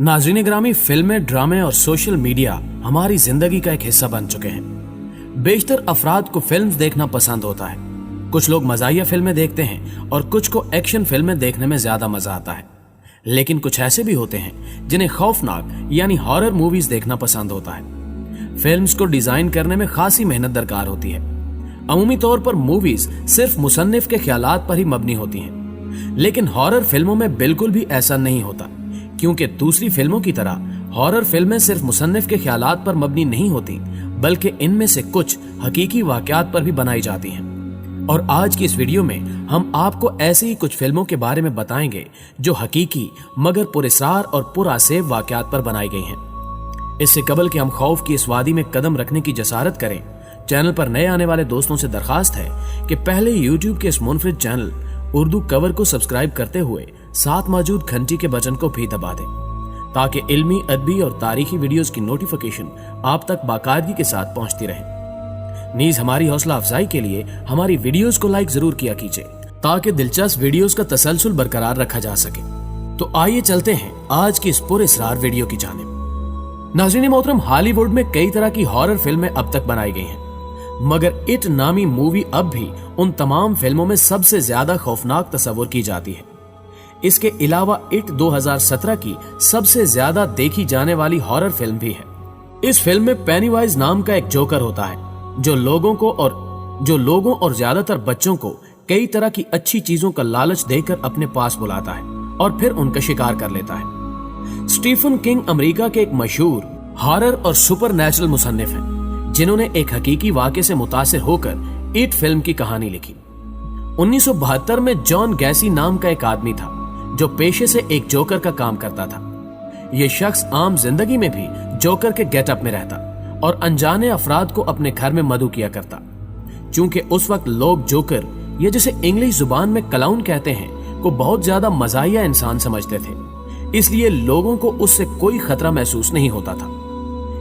नाज़रीन ग्रामी, फिल्में, ड्रामे और सोशल मीडिया हमारी जिंदगी का एक हिस्सा बन चुके हैं। बेशतर अफराद को फिल्म्स देखना पसंद होता है। कुछ लोग मज़ाहिया फिल्में देखते हैं और कुछ को एक्शन फिल्में देखने में ज्यादा मजा आता है। लेकिन कुछ ऐसे भी होते हैं जिन्हें खौफनाक यानी हॉरर मूवीज देखना पसंद होता है। फिल्म्स को डिजाइन करने में खासी मेहनत दरकार होती है। अमूमी तौर पर मूवीज सिर्फ मुसन्निफ के ख्यालात पर ही मबनी होती हैं, लेकिन हॉरर फिल्मों में बिल्कुल भी ऐसा नहीं होता, क्योंकि दूसरी फिल्मों की तरह हॉरर फिल्में सिर्फ मुसन्निफ के ख्यालात पर मबनी नहीं होती, बल्कि इनमें से कुछ हकीकी वाकयात पर भी बनाई जाती हैं। और आज की इस वीडियो में हम आपको ऐसे ही कुछ फिल्मों के बारे में बताएंगे जो हकीकी मगर पुरअसरार और पुरअसेब वाकयात पर बनाई गई हैं। इससे कबल कि हम खौफ की इस वादी में कदम रखने की जसारत करें, चैनल पर नए आने वाले दोस्तों से दरखास्त है कि पहले यूट्यूब के इस मुनफरिद चैनल उर्दू कवर को सब्सक्राइब करते हुए साथ मौजूद घंटी के बटन को भी दबा दें, ताकि इल्मी, अदबी और तारीखी वीडियोस की नोटिफिकेशन आप तक बाकायदगी के साथ पहुंचती रहे। नीज हमारी हौसला अफजाई के लिए हमारी वीडियोस को लाइक जरूर किया कीजिए, ताकि दिलचस्प वीडियोस का तसलसल बरकरार रखा जा सके। तो आइए चलते हैं आज की इस पुरअसरार वीडियो की जानिब। नाज़रीन मोहतरम, हॉलीवुड में कई तरह की हॉरर फिल्में अब तक बनाई गई हैं, मगर इट नामी मूवी अब भी उन तमाम फिल्मों में सबसे ज्यादा खौफनाक तस्वुर की जाती है। इसके अलावा इट 2017 की सबसे ज्यादा देखी जाने वाली हॉरर फिल्म भी है। इस फिल्म में पेनीवाइज नाम का एक जोकर होता है, जो लोगों और ज्यादातर बच्चों को कई तरह की अच्छी चीजों का लालच देकर अपने पास बुलाता है और फिर उनका शिकार कर लेता है। स्टीफन किंग अमेरिका के एक मशहूर हॉरर और सुपरनैचुरल मुसन्निफ हैं, जिन्होंने एक हकीकी वाक़े से मुतासिर होकर इट फिल्म की कहानी लिखी। 1972 में जॉन गैसी नाम का एक आदमी था, जो पेशे से एक जोकर का काम करता था। यह शख्स आम जिंदगी में भी जोकर के गेटअप में रहता और अनजाने अफराद को अपने घर में मदऊ किया करता। चूंकि उस वक्त लोग जोकर, या जिसे इंग्लिश जुबान में क्लाउन कहते हैं, को बहुत ज्यादा मजाहिया इंसान समझते थे, इसलिए लोगों को उससे कोई खतरा महसूस नहीं होता था।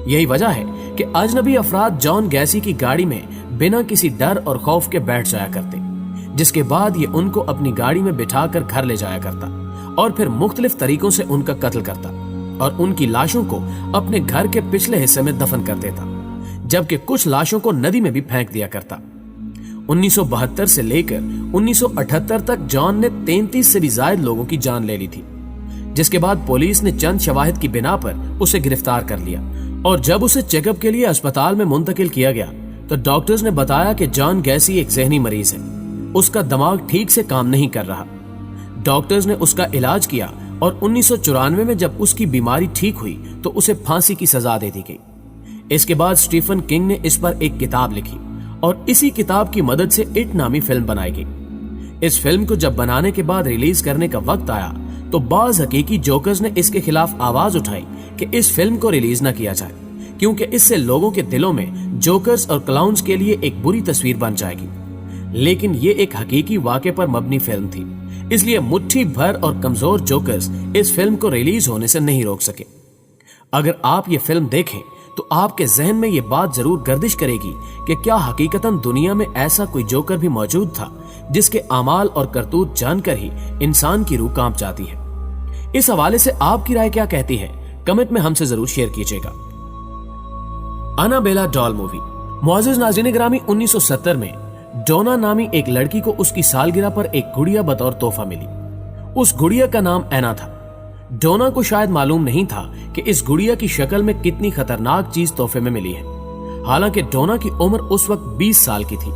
यही वजह है कि अजनबी अफराद जॉन गैसी की गाड़ी में बिना किसी डर और खौफ के बैठ जाया करते, जिसके बाद ये उनको अपनी गाड़ी में बिठाकर घर ले जाया करता और फिर मुख्तलिफ तरीकों से उनका कत्ल करता और उनकी लाशों को अपने घर के पिछले हिस्से में दफन कर देता, जबकि कुछ लाशों को नदी में भी फेंक दिया करता। 1972 से लेकर 1978 तक जॉन ने 33 से भी ज्यादा लोगों की जान ले ली थी, जिसके बाद पुलिस ने चंद शवाहिद की बिना पर उसे गिरफ्तार कर लिया। और जब उसे चेकअप के लिए अस्पताल में मुंतकिल किया गया तो डॉक्टर्स ने बताया कि जॉन गैसी एक जहनी मरीज है, उसका दिमाग ठीक से काम नहीं कर रहा। डॉक्टर्स ने उसका इलाज किया और 1994 में जब उसकी बीमारी ठीक हुई तो उसे फांसी की सजा दे दी गई। इसके बाद स्टीफन किंग ने इस पर एक किताब लिखी और इसी किताब की मदद से इट नामी फिल्म बनाई गई। इस फिल्म को जब बनाने के बाद रिलीज करने का वक्त आया तो बाज हकीकी जोकर्स ने इसके खिलाफ आवाज उठाई कि इस फिल्म को रिलीज न किया जाए, क्योंकि इससे लोगों के दिलों में जोकर्स और क्लाउन्स के लिए एक बुरी तस्वीर बन जाएगी। लेकिन ये एक हकीकी वाक़े पर मबनी फिल्म थी, इसलिए मुट्ठी भर और कमजोर जोकर्स इस फिल्म को रिलीज होने से नहीं रोक सके। अगर आप ये फिल्म देखें तो आपके जहन में ये बात जरूर गर्दिश करेगी कि क्या हकीकतन दुनिया में ऐसा कोई जोकर भी मौजूद था, जिसके अमाल और करतूत जानकर ही इंसान की रूह कांप जाती है। इस हवाले से आपकी राय क्या कहती है, कमेंट में हमसे जरूर शेयर कीजिएगा। Annabelle doll movie. मुअज़्ज़िज़ नाज़रीन ग्रामी, 1970 में डोना नामी एक लड़की को उसकी सालगिरह पर एक गुड़िया बतौर तोहफा मिली। उस गुड़िया का नाम ऐना था। डोना को शायद मालूम नहीं था कि इस गुड़िया की शक्ल में कितनी खतरनाक चीज तोहफे में मिली है। हालांकि डोना की उम्र उस वक्त 20 साल की थी,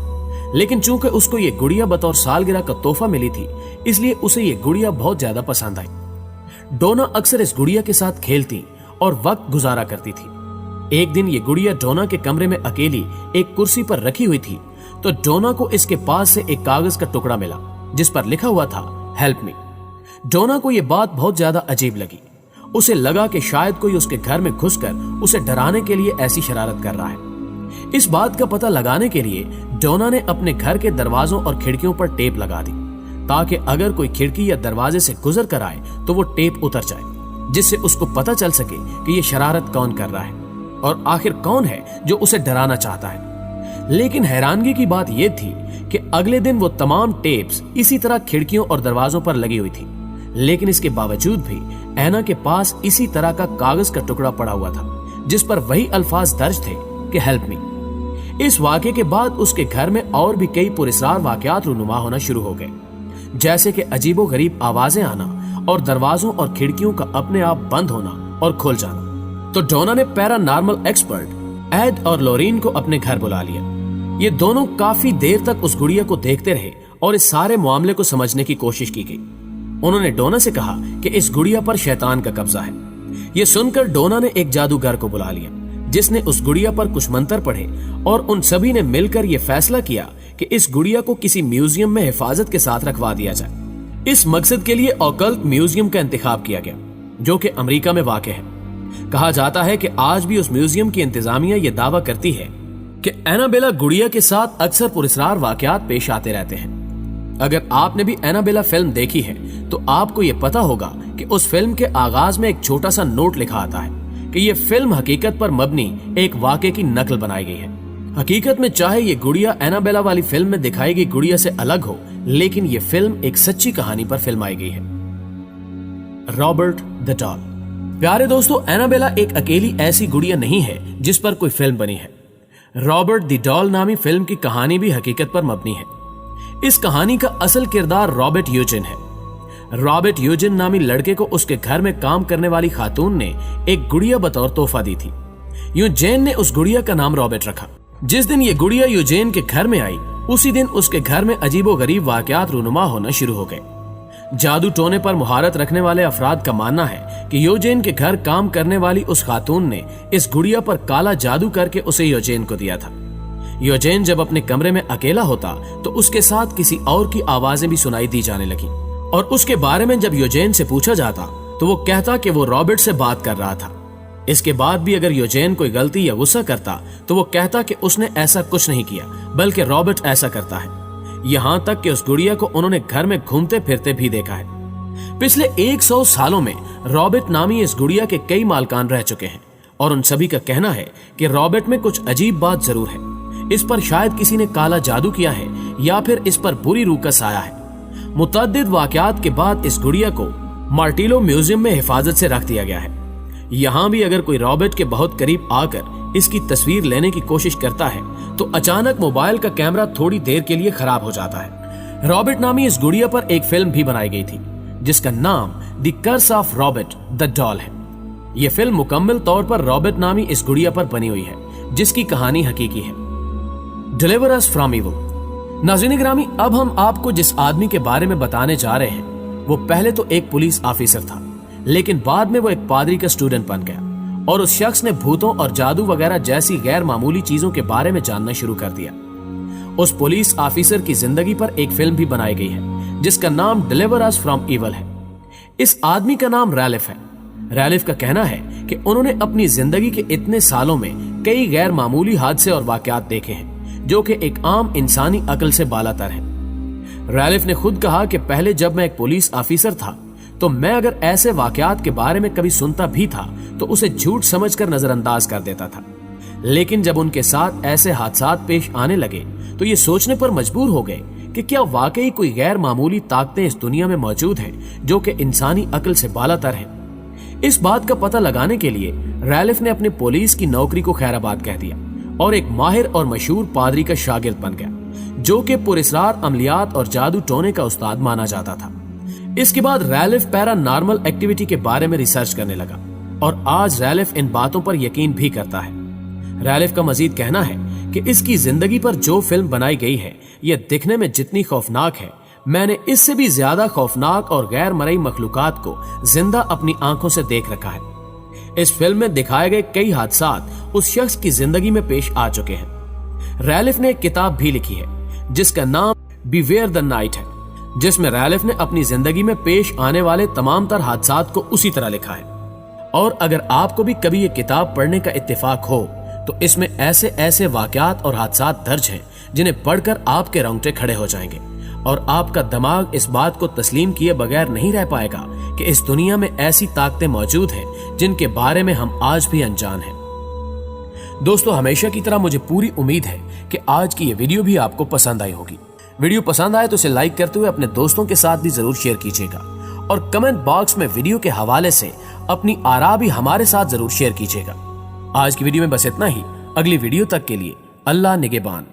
लेकिन चूंकि उसको ये गुड़िया बतौर सालगिरह का तोहफा मिली थी, इसलिए उसे ये गुड़िया बहुत ज्यादा पसंद आई। डोना अक्सर इस गुड़िया के साथ खेलती और वक्त गुजारा करती थी। एक दिन ये गुड़िया डोना के कमरे में अकेली एक कुर्सी पर रखी हुई थी, तो डोना को इसके पास से एक कागज का टुकड़ा मिला जिस पर लिखा हुआ था हेल्प मी। डोना को यह बात बहुत ज्यादा अजीब लगी। उसे लगा कि शायद कोई उसके घर में घुसकर उसे डराने के लिए ऐसी शरारत कर रहा है। इस बात का पता लगाने के लिए डोना ने अपने घर के दरवाजों और खिड़कियों पर टेप लगा दी, ताकि अगर कोई खिड़की या दरवाजे से गुजर कर आए तो वो टेप उतर जाए, जिससे उसको पता चल सके कि ये शरारत कौन कर रहा है और आखिर कौन है जो उसे डराना चाहता है। लेकिन हैरानगी की बात यह थी कि अगले दिन वो तमाम टेप्स इसी तरह खिड़कियों और दरवाजों पर लगी हुई थी, लेकिन इसके बावजूद भी ऐना के पास इसी तरह का कागज का टुकड़ा पड़ा हुआ था जिस पर वही अल्फाज दर्ज थे कि हेल्प मी। इस वाक़े के बाद उसके घर में और भी कई पुरस्कार वाकयात रूनुमा होना शुरू हो गए, जैसे कि अजीबो गरीब आवाजें आना और दरवाजों और खिड़कियों का अपने आप बंद होना और खुल जाना। तो डोना ने पैरानॉर्मल एक्सपर्ट एड और लोरीन को अपने घर बुला लिया। ये दोनों काफी देर तक उस गुड़िया को देखते रहे और इस सारे मामले को समझने की कोशिश की गई। उन्होंने डोना से कहा कि इस गुड़िया पर शैतान का कब्जा है। ये सुनकर डोना ने एक जादूगर को बुला लिया जिसने उस गुड़िया पर कुछ मंत्र पढ़े और उन सभी ने मिलकर यह फैसला किया कि इस गुड़िया को किसी म्यूजियम में हिफाजत के साथ रखवा दिया जाए। इस मकसद के लिए ऑकल्ट म्यूजियम का इंतखाब किया गया जो कि अमेरिका में वाक़ है। कहा जाता है कि आज भी उस म्यूजियम की इंतजामिया यह दावा करती है कि एनाबेला गुड़िया के साथ अक्सर पुरस्कार वाकयात पेश आते रहते हैं। अगर आपने भी एनाबेला फिल्म देखी है तो आपको यह पता होगा कि उस फिल्म के आगाज में एक छोटा सा नोट लिखा आता है कि यह फिल्म हकीकत पर मबनी एक वाक़े की नकल बनाई गई है। हकीकत में चाहे ये गुड़िया एनाबेला वाली फिल्म में दिखाई गई गुड़िया से अलग हो, लेकिन ये फिल्म एक सच्ची कहानी पर फिल्माई गई है। Robert the doll. प्यारे दोस्तों, एनाबेला एक अकेली ऐसी गुड़िया नहीं है जिस पर कोई फिल्म बनी है। रॉबर्ट द डॉल नामी फिल्म की कहानी भी हकीकत पर मबनी है। इस कहानी का असल किरदार रॉबर्ट यूजिन है। रॉबर्ट यूजिन नामी लड़के को उसके घर में काम करने वाली खातून ने एक गुड़िया बतौर तोहफा दी थी। यूजेन ने उस गुड़िया का नाम रॉबर्ट रखा। जिस दिन ये गुड़िया यूजेन के घर में आई उसी दिन उसके घर में अजीबो गरीब वाकयात रूनुमा होना शुरू हो गए। जादू टोने पर मुहारत रखने वाले अफराद का मानना है कि यूजेन के घर काम करने वाली उस खातून ने इस गुड़िया पर काला जादू करके उसे यूजेन को दिया था। यूजेन जब अपने कमरे में अकेला होता तो उसके साथ किसी और की आवाजें भी सुनाई दी जाने लगी और उसके बारे में जब यूजेन से पूछा जाता तो वो कहता कि वो रॉबर्ट से बात कर रहा था। इसके बाद भी अगर यूजेन कोई गलती या गुस्सा करता तो वो कहता कि उसने ऐसा कुछ नहीं किया बल्कि रॉबर्ट ऐसा करता है। यहां तक कि उस गुड़िया को उन्होंने घर में घूमते फिरते भी देखा है। पिछले 100 सालों में रॉबर्ट नामी इस गुड़िया के कई मालकान रह चुके हैं और उन सभी का कहना है कि रॉबर्ट में कुछ अजीब बात जरूर है। इस पर शायद किसी ने काला जादू किया है या फिर इस पर बुरी रूह का साया है। मुतअद्दिद वाकयात के बाद इस गुड़िया को मार्टिलो म्यूजियम में हिफाजत से रख दिया गया है। यहाँ भी अगर कोई रॉबर्ट के बहुत करीब आकर इसकी तस्वीर लेने की कोशिश करता है तो अचानक मोबाइल का कैमरा थोड़ी देर के लिए खराब हो जाता है। रॉबर्ट नामी इस गुड़िया पर एक फिल्म भी बनाई गई थी जिसका नाम The Curse of Robert the Doll है। यह फिल्म मुकम्मल तौर पर रॉबर्ट नामी इस गुड़िया पर बनी हुई है जिसकी कहानी हकीकी है। Deliver us from evil. नाज़रीन ग्रामी, अब हम आपको जिस आदमी के बारे में बताने जा रहे हैं वो पहले तो एक पुलिस ऑफिसर था, लेकिन बाद में वो एक पादरी का स्टूडेंट बन गया और उस शख्स ने भूतों और जादू वगैरह जैसी गैर मामूली चीजों के बारे में जानना शुरू कर दिया। उस पुलिस ऑफिसर की जिंदगी पर एक फिल्म भी बनाई गई है जिसका नाम डिलीवर अस फ्रॉम इविल है। इस आदमी का नाम रैलिफ है। रैलिफ का कहना है कि उन्होंने अपनी जिंदगी के इतने सालों में कई गैर मामूली हादसे और वाकयात देखे हैं जो कि एक आम इंसानी अकल से बालातर है। रैलिफ ने खुद कहा कि पहले जब मैं एक पुलिस ऑफिसर था तो मैं अगर ऐसे वाकयात के बारे में कभी सुनता भी था तो उसे झूठ समझकर नजरअंदाज कर देता था, लेकिन जब उनके साथ ऐसे हादसात पेश आने लगे तो ये सोचने पर मजबूर हो गए कि क्या वाकई कोई गैर मामूली ताकतें इस दुनिया में मौजूद हैं जो कि इंसानी अकल से बालातर हैं। इस बात का पता लगाने के लिए रैलिफ ने अपने पुलिस की नौकरी को खैराबाद कह दिया और एक माहिर और मशहूर पादरी का शागिर्द बन गया जो कि पुरस्कार अमलियात और जादू टोने का उस्ताद माना जाता था। इसके बाद रैलिफ पैरानॉर्मल एक्टिविटी के बारे में रिसर्च करने लगा और आज रैलिफ इन बातों पर यकीन भी करता है। रैलिफ का मजीद कहना है कि इसकी जिंदगी पर जो फिल्म बनाई गई है यह दिखने में जितनी खौफनाक है, मैंने इससे भी ज्यादा खौफनाक और गैर मरई मखलूकात को जिंदा अपनी आंखों से देख रखा है। इस फिल्म में दिखाए गए कई हादसात उस शख्स की जिंदगी में पेश आ चुके हैं। रैलिफ ने एक किताब भी लिखी है जिसका नाम बिवेयर द नाइट है, जिसमें रैलिफ ने अपनी जिंदगी में पेश आने वाले तमाम तर हादसात को उसी तरह लिखा है। और अगर आपको भी कभी ये किताब पढ़ने का इत्तेफाक हो तो इसमें ऐसे ऐसे वाकयात और हादसात दर्ज हैं जिन्हें पढ़कर आपके रोंगटे खड़े हो जाएंगे और आपका दिमाग इस बात को तस्लीम किए बगैर नहीं रह पाएगा कि इस दुनिया में ऐसी ताकतें मौजूद हैं जिनके बारे में हम आज भी अनजान हैं। दोस्तों, हमेशा की तरह मुझे पूरी उम्मीद है कि आज की ये वीडियो भी आपको पसंद आई होगी। वीडियो पसंद आए तो इसे लाइक करते हुए अपने दोस्तों के साथ भी जरूर शेयर कीजिएगा اور کمنٹ باکس میں ویڈیو کے حوالے سے اپنی آراء بھی ہمارے ساتھ ضرور شیئر کیجیے گا۔ آج کی ویڈیو میں بس اتنا ہی، اگلی ویڈیو تک کے لیے اللہ نگہبان۔